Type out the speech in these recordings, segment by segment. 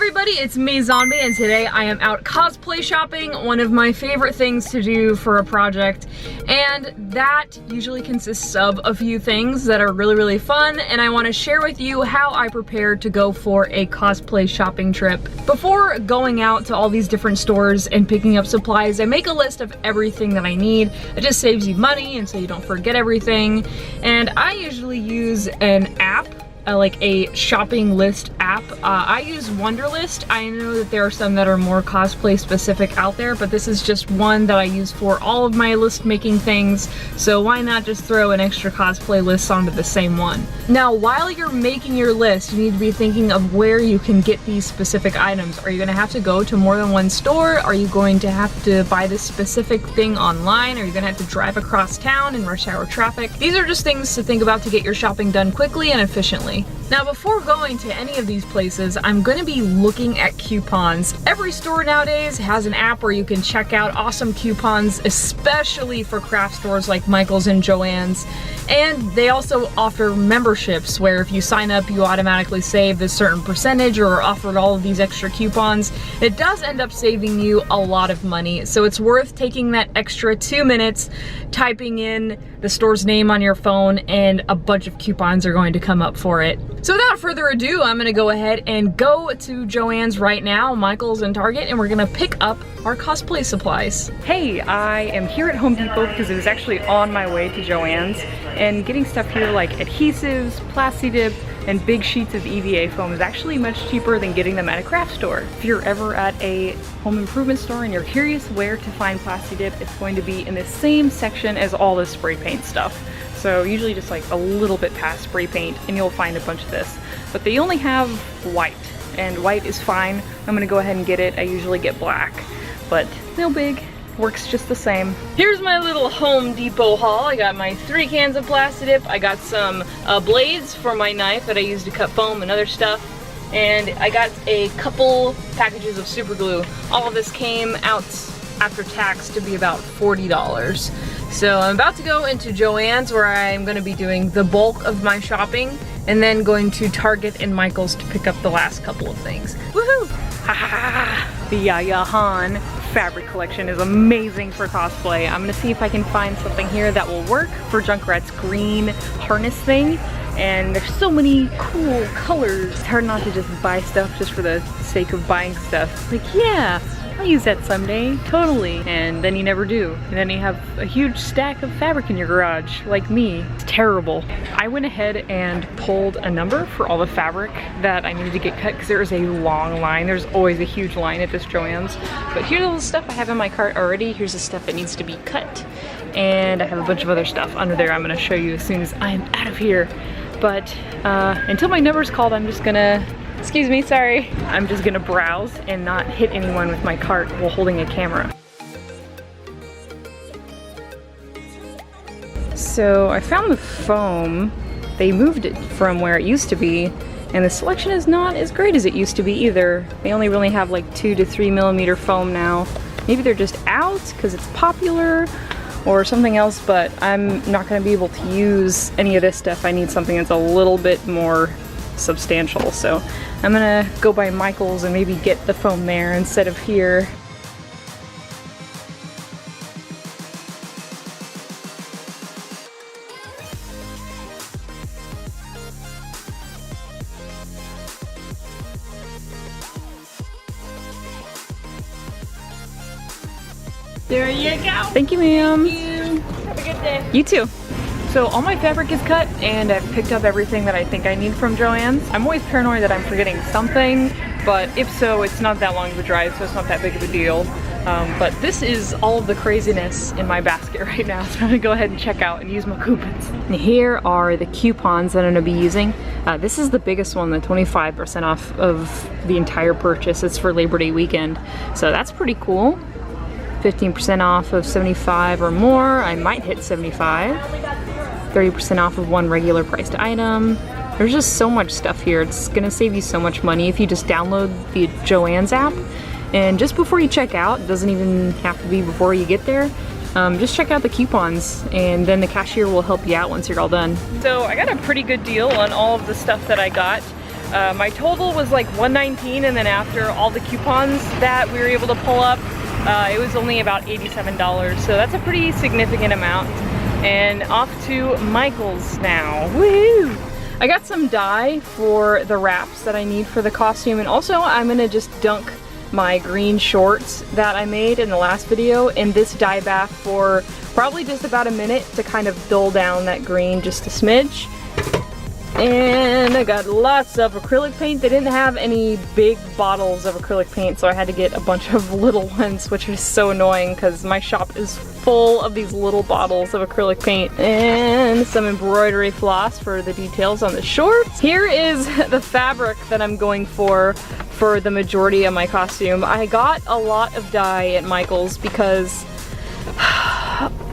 everybody, it's me, Zombie, and today I am out cosplay shopping, one of my favorite things to do for a project, and that usually consists of a few things that are really fun, and I want to share with you how I prepared to go for a cosplay shopping trip. Before going out to all these different stores and picking up supplies, I make a list of everything that I need. It just saves you money and so you don't forget everything, and I usually use an app, like a shopping list app. I use Wunderlist. I know that there are some that are more cosplay specific out there, but this is just one that I use for all of my list making things, so why not just throw an extra cosplay list onto the same one. Now, while you're making your list, you need to be thinking of where you can get these specific items. Are you gonna have to go to more than one store? Are you going to have to buy this specific thing online? Are you gonna have to drive across town in rush hour traffic? These are just things to think about to get your shopping done quickly and efficiently. Now, before going to any of these places, I'm going to be looking at coupons. Every store nowadays has an app where you can check out awesome coupons, especially for craft stores like Michael's and Joann's. And they also offer memberships where if you sign up, you automatically save a certain percentage or are offered all of these extra coupons. It does end up saving you a lot of money, so it's worth taking that extra 2 minutes, typing in the store's name on your phone, and a bunch of coupons are going to come up for it. So without further ado, I'm gonna go ahead and go to Joann's right now, Michael's and Target, and we're gonna pick up our cosplay supplies. Hey, I am here at Home Depot because it was actually on my way to Joann's, and getting stuff here like adhesives, Plastidip, and big sheets of EVA foam is actually much cheaper than getting them at a craft store. If you're ever at a home improvement store and you're curious where to find Plastidip, it's going to be in the same section as all the spray paint stuff. So usually just like a little bit past spray paint and you'll find a bunch of this. But they only have white, and white is fine. I'm gonna go ahead and get it. I usually get black, but no big. Works just the same. Here's my little Home Depot haul. I got my 3 cans of Plastidip. I got some blades for my knife that I use to cut foam and other stuff. And I got a couple packages of super glue. All of this came out after tax to be about $40. So I'm about to go into Joann's where I'm going to be doing the bulk of my shopping, and then going to Target and Michael's to pick up the last couple of things. Woohoo! Ha ha ha! The Yaya Han fabric collection is amazing for cosplay. I'm gonna see if I can find something here that will work for Junkrat's green harness thing. And there's so many cool colors. It's hard not to just buy stuff just for the sake of buying stuff. Like, yeah, I'll use that someday, totally. And then you never do. And then you have a huge stack of fabric in your garage, like me. It's terrible. I went ahead and pulled a number for all the fabric that I needed to get cut because there is a long line. There's always a huge line at this Joann's. But here's all the stuff I have in my cart already. Here's the stuff that needs to be cut. And I have a bunch of other stuff under there I'm gonna show you as soon as I'm out of here. But until my number's called, I'm just gonna, excuse me, sorry. I'm just gonna browse and not hit anyone with my cart while holding a camera. So I found the foam. They moved it from where it used to be, and the selection is not as great as it used to be either. They only really have like 2 to 3 millimeter foam now. Maybe they're just out because it's popular or something else, but I'm not gonna be able to use any of this stuff. I need something that's a little bit more substantial. So I'm gonna go by Michael's and maybe get the foam there instead of here. There you go. Thank you, ma'am. Thank you. Have a good day. You too. So all my fabric is cut and I've picked up everything that I think I need from Joann's. I'm always paranoid that I'm forgetting something, but if so, it's not that long of a drive, so it's not that big of a deal. But this is all of the craziness in my basket right now, so I'm gonna go ahead and check out and use my coupons. And here are the coupons that I'm gonna be using. This is the biggest one, the 25% off of the entire purchase. It's for Labor Day weekend, so that's pretty cool. 15% off of 75 or more. I might hit 75. 30% off of one regular priced item. There's just so much stuff here. It's gonna save you so much money if you just download the Joann's app. And just before you check out, it doesn't even have to be before you get there, just check out the coupons and then the cashier will help you out once you're all done. So I got a pretty good deal on all of the stuff that I got. My total was like $119, and then after all the coupons that we were able to pull up, it was only about $87, so that's a pretty significant amount. And off to Michael's now. Woo! I got some dye for the wraps that I need for the costume, and also I'm gonna just dunk my green shorts that I made in the last video in this dye bath for probably just about a minute to kind of dull down that green just a smidge. And I got lots of acrylic paint. They didn't have any big bottles of acrylic paint, so I had to get a bunch of little ones, which is so annoying because my shop is full of these little bottles of acrylic paint. And some embroidery floss for the details on the shorts. Here is the fabric that I'm going for the majority of my costume. I got a lot of dye at Michael's because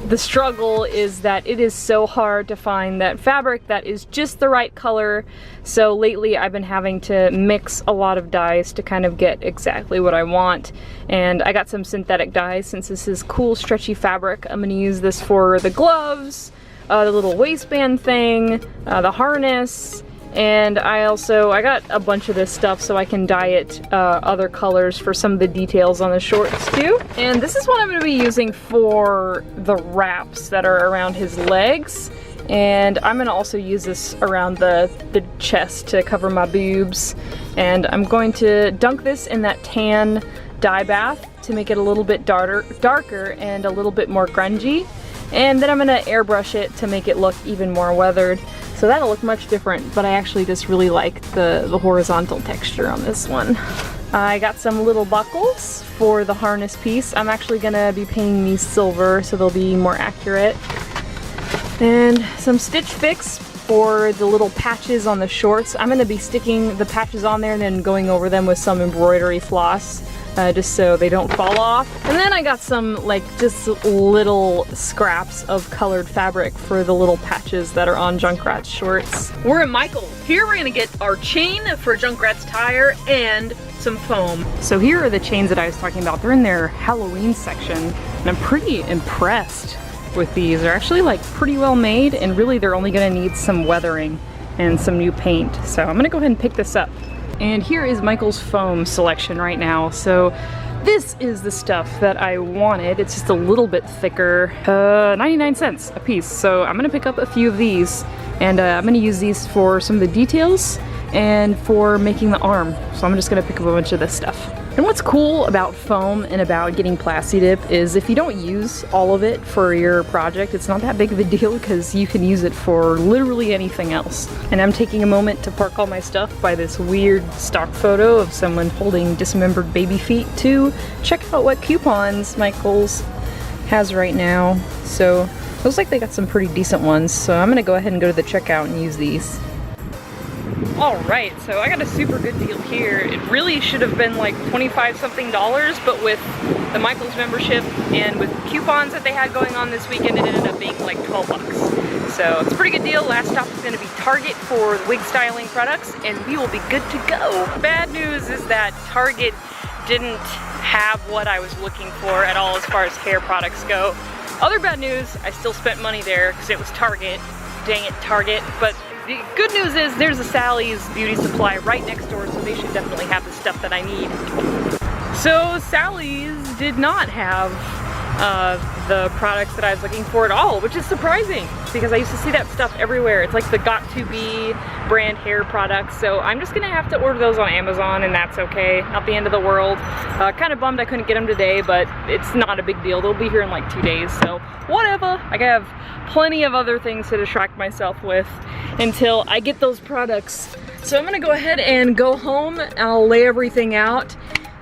the struggle is that it is so hard to find that fabric that is just the right color. So lately I've been having to mix a lot of dyes to kind of get exactly what I want. And I got some synthetic dyes since this is cool stretchy fabric. I'm gonna use this for the gloves, the little waistband thing, the harness, and I got a bunch of this stuff so I can dye it other colors for some of the details on the shorts too. And this is what I'm going to be using for the wraps that are around his legs. And I'm going to also use this around the chest to cover my boobs. And I'm going to dunk this in that tan dye bath to make it a little bit darker and a little bit more grungy. And then I'm going to airbrush it to make it look even more weathered. So that'll look much different, but I actually just really like the horizontal texture on this one. I got some little buckles for the harness piece. I'm actually gonna be painting these silver so they'll be more accurate. And some Stitch Fix for the little patches on the shorts. I'm gonna be sticking the patches on there and then going over them with some embroidery floss. Just so they don't fall off. And then I got some like just little scraps of colored fabric for the little patches that are on Junkrat's shorts. We're at Michael's. Here we're gonna get our chain for Junkrat's tire and some foam. So here are the chains that I was talking about. They're in their Halloween section, and I'm pretty impressed with these. They're actually like pretty well made, and really they're only gonna need some weathering and some new paint. So I'm gonna go ahead and pick this up. And here is Michael's foam selection right now. So this is the stuff that I wanted. It's just a little bit thicker, 99 cents a piece. So I'm gonna pick up a few of these, and I'm gonna use these for some of the details and for making the arm. So I'm just gonna pick up a bunch of this stuff. And what's cool about foam and about getting Plasti Dip is if you don't use all of it for your project, it's not that big of a deal because you can use it for literally anything else. And I'm taking a moment to park all my stuff by this weird stock photo of someone holding dismembered baby feet to check out what coupons Michael's has right now. So it looks like they got some pretty decent ones. So I'm gonna go ahead and go to the checkout and use these. Alright, so I got a super good deal here. It really should have been like 25 something dollars, but with the Michael's membership and with coupons that they had going on this weekend, it ended up being like 12 bucks. So it's a pretty good deal. Last stop is going to be Target for wig styling products, and we will be good to go. Bad news is that Target didn't have what I was looking for at all as far as hair products go. Other bad news, I still spent money there because it was Target. Dang it, Target. But the good news is there's a Sally's Beauty Supply right next door, so they should definitely have the stuff that I need. So Sally's did not have the products that I was looking for at all, which is surprising because I used to see that stuff everywhere. It's like the Got2b brand hair products, so I'm just gonna have to order those on Amazon, and that's okay. Not the end of the world. Kind of bummed I couldn't get them today, but it's not a big deal. They'll be here in like 2 days, so whatever. I have plenty of other things to distract myself with until I get those products. So I'm gonna go ahead and go home. I'll lay everything out,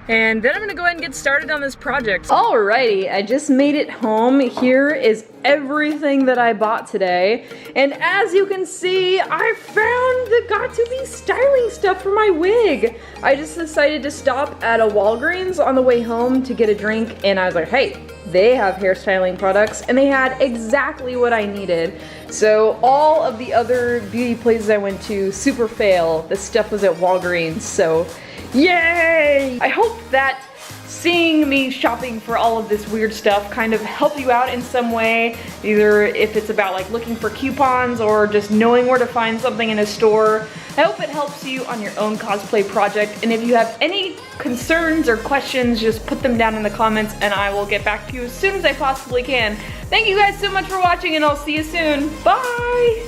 and then I'm gonna go ahead and get started on this project. Alrighty, I just made it home. Here is everything that I bought today. And as you can see, I found the Got2b styling stuff for my wig. I just decided to stop at a Walgreens on the way home to get a drink, and I was like, hey, they have hairstyling products, and they had exactly what I needed. So all of the other beauty places I went to, super fail. This stuff was at Walgreens, so yay! I hope that seeing me shopping for all of this weird stuff kind of help you out in some way, either if it's about like looking for coupons or just knowing where to find something in a store. I hope it helps you on your own cosplay project, and if you have any concerns or questions, just put them down in the comments and I will get back to you as soon as I possibly can. Thank you guys so much for watching, and I'll see you soon. Bye!